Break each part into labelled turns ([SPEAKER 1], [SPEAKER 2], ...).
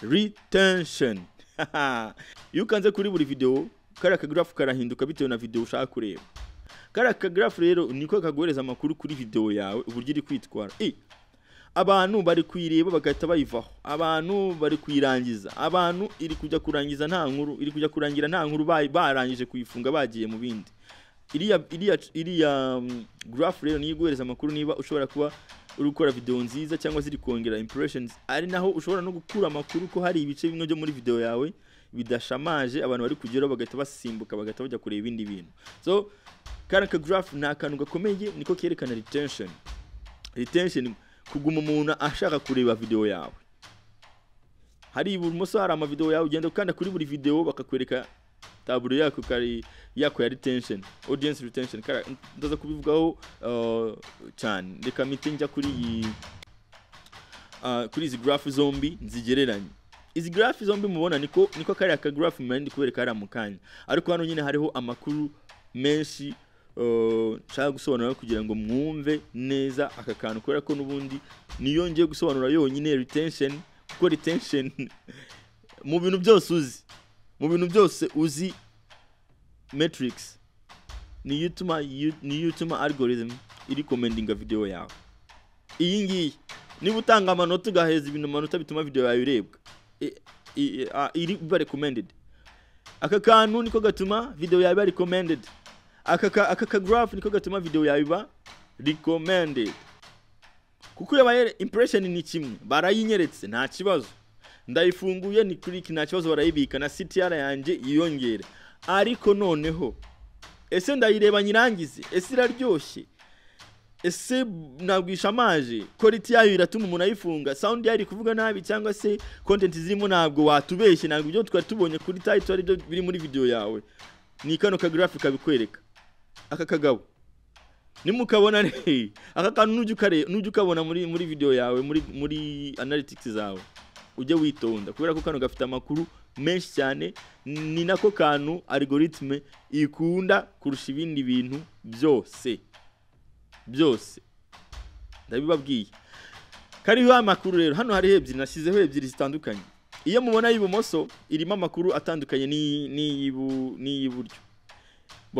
[SPEAKER 1] retention. Iyo ukanze kuri buri video kariya graph karahinduka bitewe na video ushaka kureba. Kariya graph rero niko kaguhereza amakuru kuri video yawe uburyo iri kwitwara. Abantu bari kuyireba bagahita bayivaho, abantu bari kuyirangiza, abantu iri kujya kurangiza nta nkuru, iri kujya kurangira nta nkuru barangije kuyifunga bagiye mu bindi. Iriya graph rero niyo iguhereza amakuru niba ushobora kuba uri gukora video nziza cyangwa ziri kongera impressions, ari naho ushobora no gukura amakuru ko hari ibice bimwe byo muri video yawe bidashamaje abantu bari kugeraho bagahita basimbuka bagahita bajya kureba ibindi bintu. So kariya graph ni akantu gakomeye niko kerekana retention. Retention kuguma umuntu ashaka kureba video yawe. Hari ibumoso hari ama video yawe ugenda ukanda kuri buri video bakakwereka taburo yako yako ya retention, audience retention. Ndaza kubivugaho cyane. Reka mitinja kuri izi graph zombi nzigereranye. Izi graph zombi mubona niko kari aka graph mandi kubereka ari amukanya, ariko hano nyine hariho amakuru menshi nshaka gusobanura kugira ngo mwumve neza aka kantu, kubera ko nubundi niyo ngiye gusobanura yonyine retention, kuko retention mu bintu byose uzi metrics ni yutuma algorithm iri commendinga video yawe. Iyi ngiyi niba utanga amanota ugaheza ibintu amanota bituma video yawe irebwa, iri recommended. Aka kantu niko gatuma video yawe recommended. Aka graph niko gatuma video yawe iba recommended. Kuko yabaye impression ni kimwe, barayinyeretse nta kibazo, ndayifunguye ni click nta kibazo, barayibika na CTR yanjye yiyongere. Ariko noneho ese ndayireba nyirangize, ese iraryoshye, ese nabwishamaje, quality yayo iratuma umuntu ayifunga, sound yayo iri kuvuga nabi, cyangwa se content zirimo ntabwo watubeshye, ntabwo ibyo twari tubonye kuri title ari byo biri muri video yawe. Ni kano ka graphic kabikwereka. Aka kagabo nimukabona aka kantu nujye ukabona muri video yawe, muri analytics zawe ujye witonda, kubera ko kano gafite amakuru menshi cyane. Ni nako kantu algorithm ikunda kurusha ibindi bintu byose ndabibabwiye. Kariho amakuru rero hano hari ebyiri nashyizeho ebyiri zitandukanye. Iyo mubona ibumoso irimo amakuru atandukanye n'iburyo.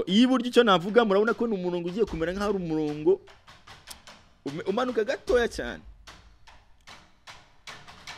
[SPEAKER 1] Iburyo cyo navuga murabona ko ni umurongo ugiye kumera nka hari umurongo umanuka gatoya cyane.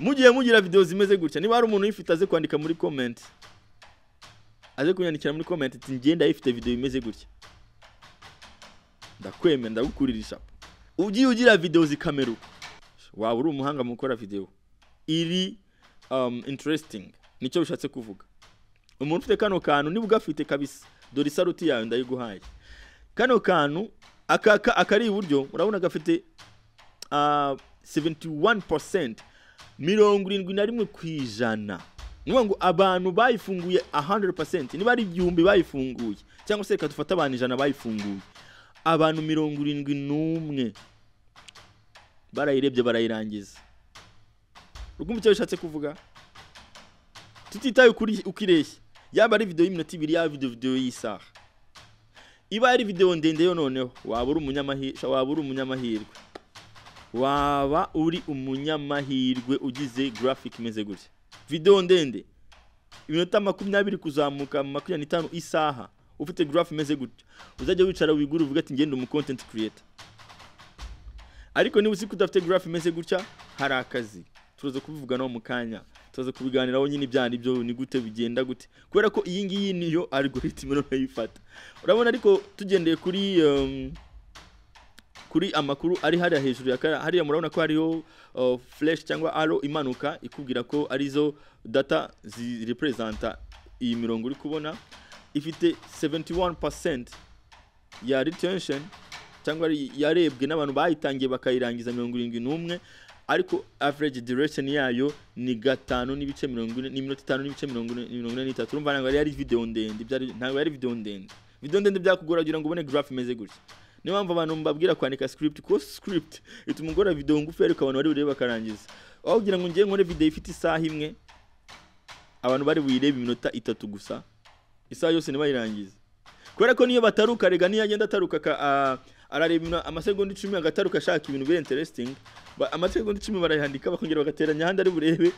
[SPEAKER 1] Mugiye mugira video zimeze gutya, niba hari umuntu yifite aze kwandika muri comment, aze kunyandikira muri comment ati ngenda yifite video imeze gutya, ndakwemera ndagukuririsha. Ugiye ugira video zikameruka, waba uri umuhanga mu gukora video iri interesting, nicyo bishatse kuvuga. Umuntu ufite kano kantu niba ugafite kabisa, dore saluti yawe ndayiguhaye. Kano kantu akari iburyo urabona gafite 71%, 71%. Niba ngo abantu bayifunguye 100%, niba ari igihumbi bayifunguye, cyangwa se reka dufata abantu 100 bayifunguye, abantu 71 barayirebye barayirangiza. Urumva icyo bishatse kuvuga? Tutitaye kuri ukireshya, yaba ari video y'iminota 2 ya video y'isaha, iba ari video ndende yo noneho waba uri umunyamahirwe ugize graphic imeze gutya. Video ndende iminota 20 kuzamuka 25 isaha ufite graph imeze gutya, uzajya wicara wigura uvuga ati ngende mu content creator. Ariko niba uzi kudafite graph imeze gutya, hari akazi turoze kubivuga no mu kanya, turoze kubiganiraho nyine ibyandi byo ni gute bigenda gute, kubera ko iyi ngiyi niyo algorithm no yifata. Urabona ariko tugendeye kuri amakuru ari hariya hejuru ya hariya, murabona ko hariho flash cyangwa arrow imanuka ikubwira ko arizo data zirepresenta iyi mirongo uri kubona. Ifite 71% ya retention cyangwa yarebwe n'abantu bayitangiye bakayirangiza 71, ariko average duration yayo ni 5 n'ibice 40 n'iminota 5 n'ibice 43. Urumva ntabwo ari video ndende, ntabwo ari video ndende. Video ndende byakugora kugira ngo ubone graph imeze gutya. Niyo mpamvu abantu mbabwira kwandika script, ko script ituma ungora video ngufi ariko abantu bari burebe bakarangiza. Aho kugira ngo ngiye nkore video ifite isaha imwe, abantu bari buyirebe iminota 3 gusa, isaha yose nibayirangiza. Kubera ko niyo bataruka rega niyo agenda ataruka arareba amasegonda 10 agataruka ashaka ibintu biri interesting, amasegonda 10 barayihandika bakongera bagateranya handi ari burebe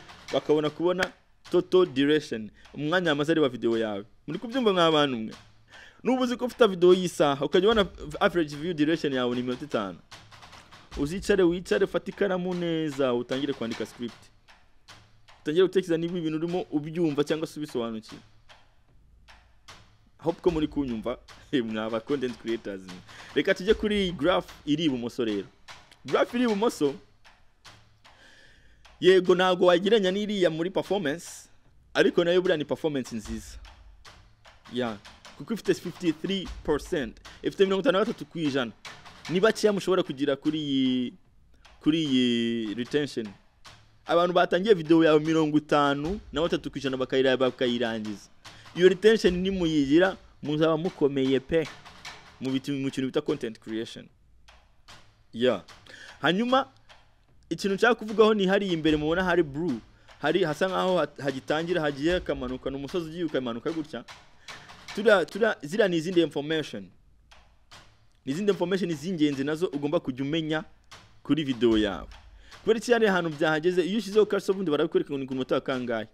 [SPEAKER 1] kubona total duration, umwanya amaze areba video yawe. Muri kubyumva nk'abantu mwe, nubuzi ko ufite video y'isaha ukajya ubona average view duration yawe ni 5 minutes, wicare ufate ikaramu neza utangire kwandika script, utangire gutekereza niba ibintu urimo ubyumva cyangwa se ubisobanukiwe. Hope ko muri kunyumva mwaba content creators. Reka tujye kuri graph iri ibumoso rero. Graph iri ibumoso yego nago wagiranya n'iriya muri performance, ariko nayo buriya ni performance nziza. Kuko ifite 53%, ifite 63%. Niba cya mushobora kugira kuri retention. Abantu batangiye video yawe 53% bakayireba bakayirangiza. Iyo retention ni muyigira muzaba mukomeye pe mu kintu bita content creation. Hanyuma ikintu nshaka kuvugaho ni hari imbere mubona hari blue, hari hasa nkaho hagitangira hagiye kamanuka n'umusozi ugiye ukamanuka gutya. Zira ni izindi information. N'izindi information zingenzi nazo ugomba kujya umenya kuri video yawe. Kubera iki ari ahantu byahageze, iyo ushyizeho cursor ubundi barakwereka ngo ni ku munota kangahe.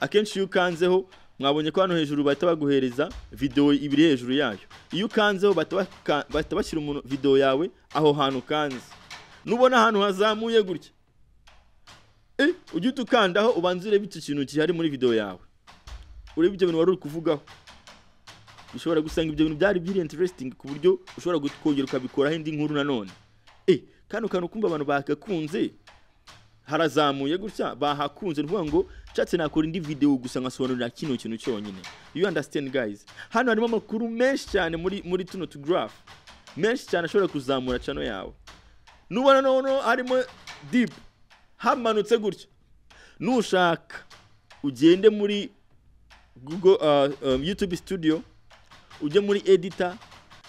[SPEAKER 1] Akenshi iyo ukanzeho mwabonye ko hano hejuru bahita baguhereza video ibiri hejuru yayo. Iyo ukanzeho bahita bashyira umuntu video yawe aho hantu kanze. Nubona ahantu hazamuye gutya, ujye utukandaho ubanzire bityo kintu kihari muri video yawe. Urebe ibyo bintu wari uri kuvugaho. Ushobora gusanga ibyo bintu byari biri interesting ku buryo ushobora gukongera ukabikoraho indi nkuru nanone. Kano kumva abantu bakakunze harazamuye gutya bahakunze nvuga ngo chatse nakora indi video gusa ngasobanurira kino kintu cyonyine. You understand guys? Hano harimo amakuru menshi cyane muri tuno to graph. Menshi cyane ashobora kuzamura channel yawe. Nubona nono harimo deep hamanutse gutya. Nushaka ugende muri Google YouTube Studio, uje muri editor,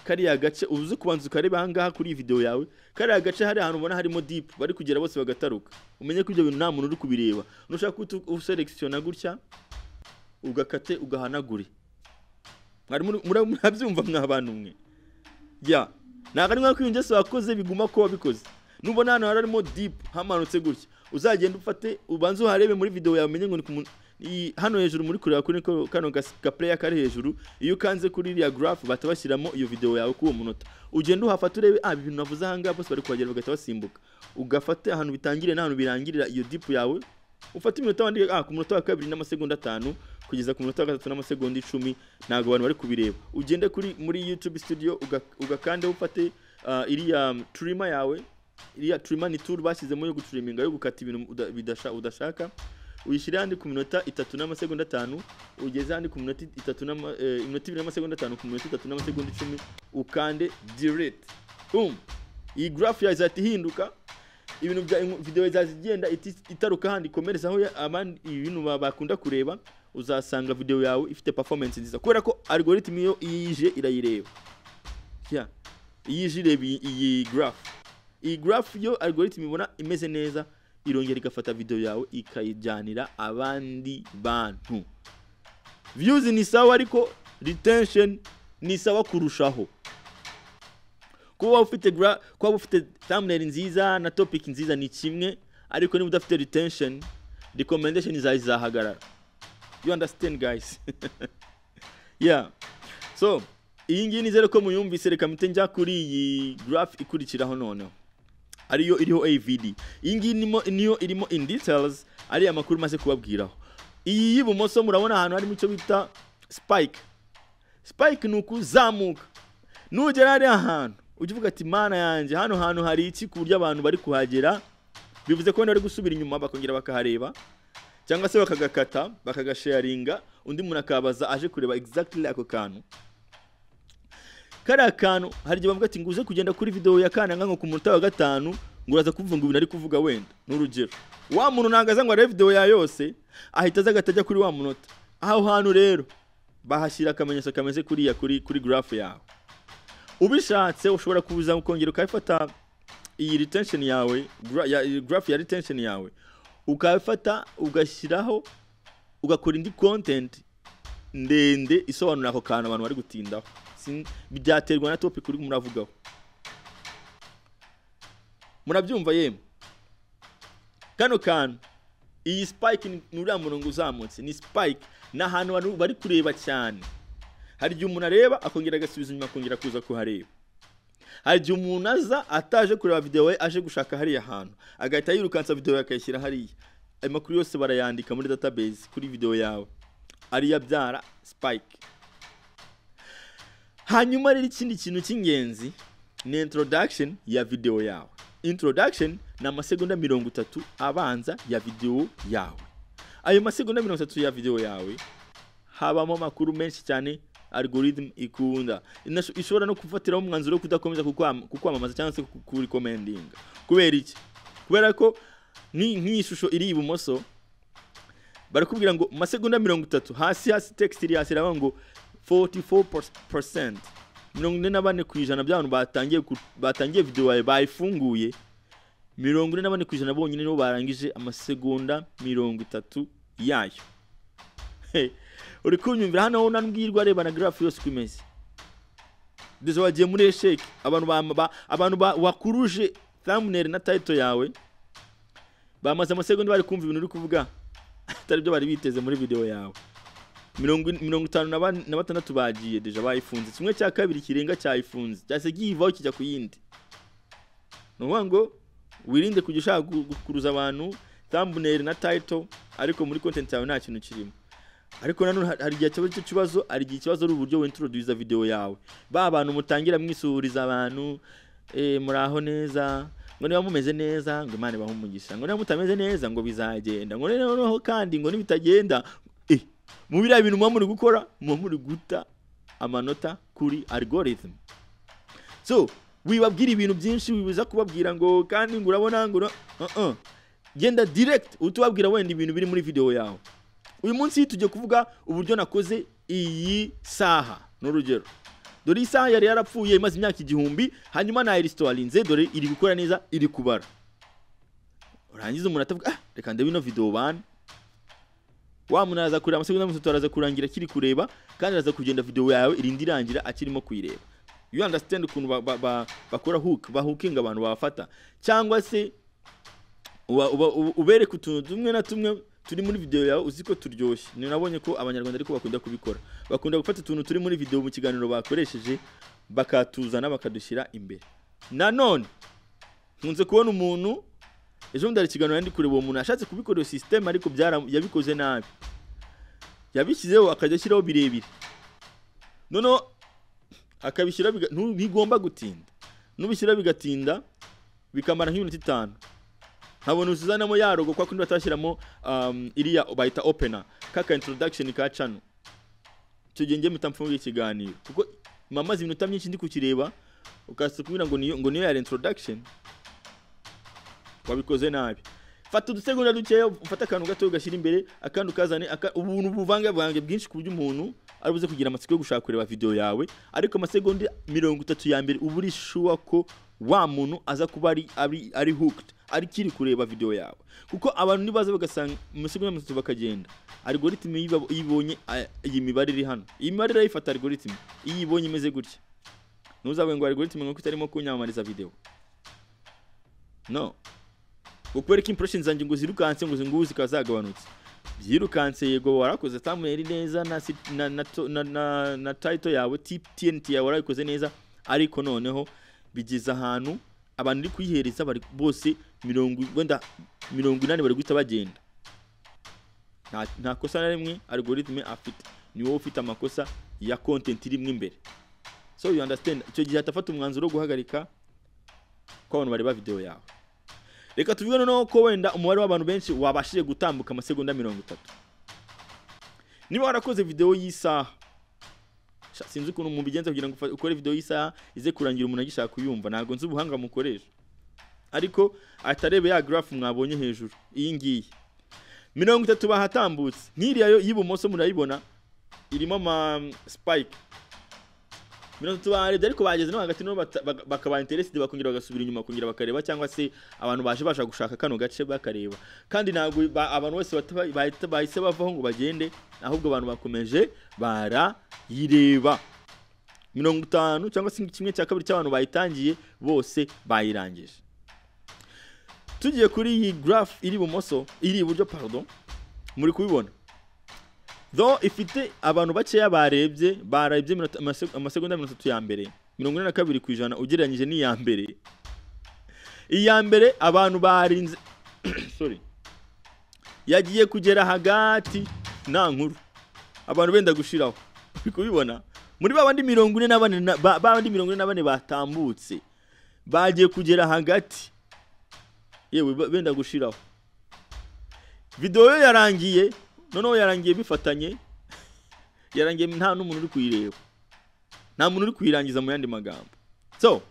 [SPEAKER 1] kariya gace uvuze kubanza ukareba hangaha kuri video yawe, kariya gace hari ahantu ubona harimo deep bari kugera bose bagataruka. Umenye ko ibyo bintu nta muntu uri kubireba. Nushaka uselectiona gutya ugakate ugahanagure. Murabyumva mw'abantu mwe. Ntago ari mwako ingeso wakoze biguma ko wabikoze. Nubona hano harimo deep hamanutse gutya, uzagenda ufate ubanze uharebe muri video yawe umenye ngo ni hano hejuru muri kureba kuri kano ka player kari hejuru. Iyo ukanze kuri iriya graph batabashyiramo iyo video yawe kuwo munota, ugenda uhafata urebe ibintu navuze hanga bose bari kuhagera bagahita basimbuka. Ugafate ahantu bitangire n'ahantu birangirira iyo deep yawe, ufate iminota wandike ku munota wa 2 n'amasegonda 5 kugeza ku munota wa 3 n'amasegonda 10. Ntago abantu bari kubireba. Ugende muri YouTube Studio ugakande ufate iriya trimmer yawe. Iriya trimmer ni tool bashyizemo yo gutriminga yo gukata ibintu udashaka. Uyishyira handi ku minota 3 n'amasegonda 5, ugeze handi ku minota 2 n'amasegonda 5 ku minota 3 n'amasegonda 10, ukande delete. Iyi graph yazati hinduka, ibintu bya video zazigenda itaruka handi komereza aho abandi ibintu bakunda kureba. Uzasanga video yawe ifite performance nziza kubera ko algorithm yo iyije irayireba. Iyije ireba iyi graph yo algorithm ibona imeze neza, irongera igafata video yawe ikayijyanira abandi bantu. Views ni sawa ariko retention ni sawa kurushaho. Kuba ufite thumbnail nziza na topic nziza ni kimwe, ariko niba udafite retention, recommendation izahagarara. You understand guys? So iyi ngiyi nizere ko muyumvise. Reka mite njya kuri iyi graph ikurikiraho noneho, ariyo iriho AVD. Iyi ngiyi niyo irimo in details, ari amakuru maze kubabwiraho. Iyi ibumoso murabona ahantu harimo icyo bita spike nuko zamuka. Nugera ari ahantu ugivuga ati mana yanjye hano hantu hari iki ku buryo abantu bari kuhagera, bivuze ko bari gusubira inyuma bakongera bakahareba, cyangwa se bakagakata bakagasharinga undi muntu akabaza aje kureba exactly ako kantu. Kariya kantu hari igihe bavuga ati nguze kugenda kuri video ya kana nko ku munota wa 5 ngo uraza kuvuga ngo ibintu ari kuvuga wenda n'urugero. Wa muntu nagaza ngo arebe video ya yose ahita azagatajya kuri wa munota. Aho hantu rero bahashyira akamenyetso kameze kuri graph yawe. Ubishatse ushobora kuza ukongera ukayifata iyi retention yawe, graph ya retention yawe, ukayifata ugashyiraho ugakora indi content ndende isobanura ako kantu abantu bari gutindaho. Byaterwa na topic uri muravugaho. murabyumva yemwe kano kantu iyi spike ni uriya murongo uzamutse ni spike n'ahantu abantu bari kureba cyane. Hari igihe umuntu areba akongera agasubiza inyuma akongera kuza kuhareba. Hari igihe umuntu aza ataje kureba video ye aje gushaka hariya hantu agahita yirukansa video akayishyira hariya. Ayo makuru yose barayandika muri database kuri video yawe ari yabyara spike. Hanyuma rero ikindi kintu cy'ingenzi ni introduction ya video yawe. Introduction na amasegonda 30 abanza ya video yawe. Ayo masegonda 30 ya video yawe habamo amakuru menshi cyane algorithm ikunda. Ishobora no kufatiraho umwanzuro wo kudakomeza kukwamamaza cyangwa se kurecommending. Kubera iki? Kubera ko nk'ishusho iri ibumoso barakubwira ngo masegonda 30 hasi text iri hasi raho ngo 44% 44% by'abantu batangiye video yawe bayifunguye 44% bonyine nibo barangije amasegonda 30 yayo. Uri kunyumvira hano ho nanubwirwa reba na graph yose kwimeze. Dezo wagiye muri shake abantu wakuruje thumbnail na title yawe bamaze amasegonda bari kumva ibintu uri kuvuga atari byo bari biteze muri video yawe. 56 bagiye deja bayifunze. Kimwe cya kabiri kirenga cyayifunze cyase givaho kijya kuyindi. No ngo wirinde kujya ushaka gukuruza abantu thumbnail na title ariko muri content yawe nta kintu kirimo. Ariko nanone hari igihe cyo kibazo ari igihe kibazo ari uburyo introduce video yawe. Ba abantu mutangira mwisuhuriza abantu muraho neza ngo niba mumeze neza ngo Imana bahumugisha ngo niba mutameze neza ngo bizagenda ngo noneho kandi ngo nibitagenda mu biriya bintu muri gukora muri guta amanota kuri algorithm. So wibabwira ibintu byinshi wibuza kubabwira ngo kandi ngo urabona ngo genda direct utubabwira wenda ibintu biri muri video yawe. Uyu munsi tujye kuvuga uburyo nakoze iyi saha n'urugero. Dore isaha yari yarapfuye imaze imyaka 1000 hanyuma na restorinze dore iri gukora neza iri kubara. Urangiza umuntu atavuga reka ndebe ino video bana. Wa muntu araza kureba amasegonda 30 araza kurangira kiri kureba kandi araza kugenda video yawe irindi irangira akirimo kuyireba. You understand ukuntu bakora hooking abantu bafata cyangwa se ubereka utuntu tumwe na tumwe turi muri video yawe uziko turyoshye. Ni nabonye ko abanyarwanda ariko bakunda kubikora. Bakunda gufata utuntu turi muri video mu kiganiro bakoresheje bakatuzana bakadushyira imbere. Nanone nkunze kubona umuntu ejo ndari kiganiro yandi kureba uwo muntu ashatse kubikora system ariko yabikoze nabi. Yabishyizeho akajya ashyiraho birebire. Nono akabishyira bigomba gutinda. Nubishyira bigatinda bikamara nk'iminota 5. Habona usuzanamo yarogo kwa kundi batashyiramo iriya bayita opener kaka introduction ka channel. Cyo genge mitamfunga ikiganiro kuko mamaze iminota myinshi ndi kukireba ukase kubira ngo niyo ya introduction wabikoze nabi. Fata udusegonda dukeya ufata akantu gato ugashyira imbere akantu kazane ubuntu buvanga bwinshi kubyo umuntu aribuze kugira amatsiko yo gushaka kureba video yawe ariko amasegonda 30 ya mbere uburi sure ko wa muntu aza kuba ari hooked ari kiri kureba video yawe kuko abantu nibaza bagasanga amasegonda 30 bakagenda. Algorithm yibonye iyi mibare iri hano. Iyi mibare irayifata algorithm yibonye imeze gutya. Nuzabe ngo algorithm ngo kutarimo kunyamamariza video. No. Ukwereka impressions zanjye ngo zirukanse ngo zinguzi kazagabanutse. Byirukanse yego warakoze thumbnail neza na title yawe TNT yawe warayikoze neza ariko noneho bigize ahantu abantu uri kuyihereza bari bose 80 bari guhita bagenda. Nta kosa na rimwe algorithm afite. Ni wowe ufite amakosa ya content iri imbere. So you understand icyo gihe atafata umwanzuro wo guhagarika ko abantu bareba video yawe. Reka tuvuge noneho ko wenda umubare w'abantu benshi wabashije gutambuka amasegonda 30. Niba warakoze video y'isaha sinzi ukuntu mu bigenza kugira ngo ukore video y'isaha ize kurangira umuntu agishaka kuyumva ntago nzi ubuhanga mukoresha ariko atarebe ya graph mwabonye hejuru iyi ngiyi 30 bahatambutse nk'iriya y'ibumoso murayibona irimo ama spike 30 barebye ariko bageze no hagati no bakaba interested bakongera bagasubira inyuma kongera bakareba cyangwa se abantu baje bashaka gushaka kano gace bakareba kandi ntago abantu bose bahise bavaho ngo bagende ahubwo abantu bakomeje barayireba 50 cyangwa se kimwe cya kabiri cy'abantu bayitangiye bose bayirangije. tugiye kuri iyi graph iri ibumoso iri iburyo pardon muri kubibona though ifite abantu bakeya barebye amasegonda 30 ya mbere 42% ugereranyije n'iya mbere. Iya mbere abantu barinze sorry yagiye kugera hagati nta nkuru abantu benda gushiraho kubibona muri babandi 44 batambutse bagiye kugera hagati yewe benda gushiraho video yo yarangiye noneho yarangiye bifatanye yarangiye nta n'umuntu uri kuyireba nta muntu uri kuyirangiza mu yandi magambo. So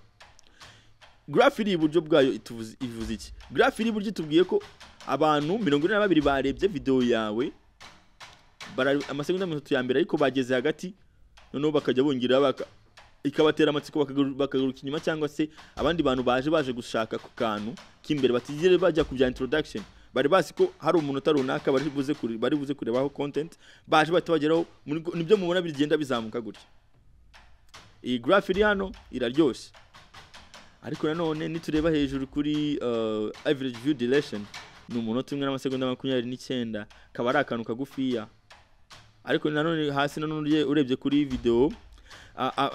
[SPEAKER 1] graph iri iburyo bwayo ivuze iki? Graph iri iburyo tubwiye ko abantu 42 barebye video yawe amasegonda 30 ya mbere ariko bageze hagati noneho bakajya bongira ikabatera amatsiko bakagaruka inyuma cyangwa se abandi bantu baje gushaka ku kantu kimbere batigere bajya ku bya introduction bari basi ko hari umuntu utarunaka bari buze kurebaho content baje batageraho nibyo mubona bigenda bizamuka gutya. Iyi graph iri hano iraryoshe ariko nanone nitureba hejuru kuri average view duration ni umunota umwe n'amasegonda 29 kaba ari akantu kagufiya ariko nanone hasi nanone urebye kuri video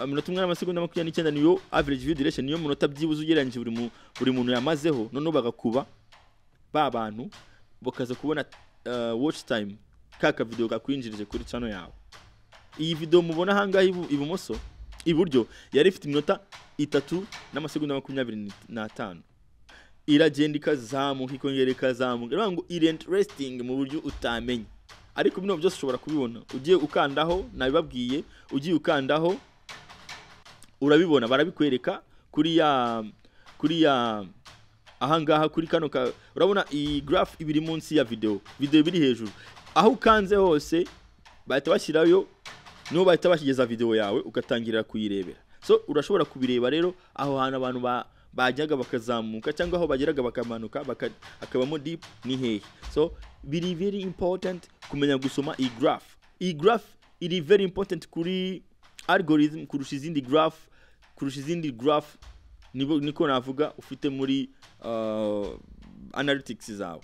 [SPEAKER 1] umunota umwe n'amasegonda 29 niyo average view duration niyo munota byibuze ugereranyije buri muntu yamazeho noneho bagakuba bantu bakaza kubona watch time kaka video gakwinjirije kuri channel yawe. Iyi video mubona hangahe ibumoso iburyo yari ifite iminota 3 n'amasegonda 25 iragenda ikazamuka ikongera ikazamuka rero ngo iri interesting mu buryo utamenye ariko bino byose ushobora kubibona ugiye ukandaho nabibabwiye ugiye ukandaho urabibona barabikwereka kuri ya ahangaha kuri kano urabona iyi graph ibiri munsi ya video biri hejuru aho ukanze hose bahita bashyirayo niho bahita bashyigeza video yawe ugatangirira kuyirebera. So urashobora kubireba rero aho hana abantu bajyaga bakazamuka cyangwa aho bageraga bakamanuka akabamo deep ni hehe. So biri very important kumenya gusoma iyi graph. Iyi graph iri very important kuri algorithm kurusha izindi graph niko navuga ufite muri analytics zawe.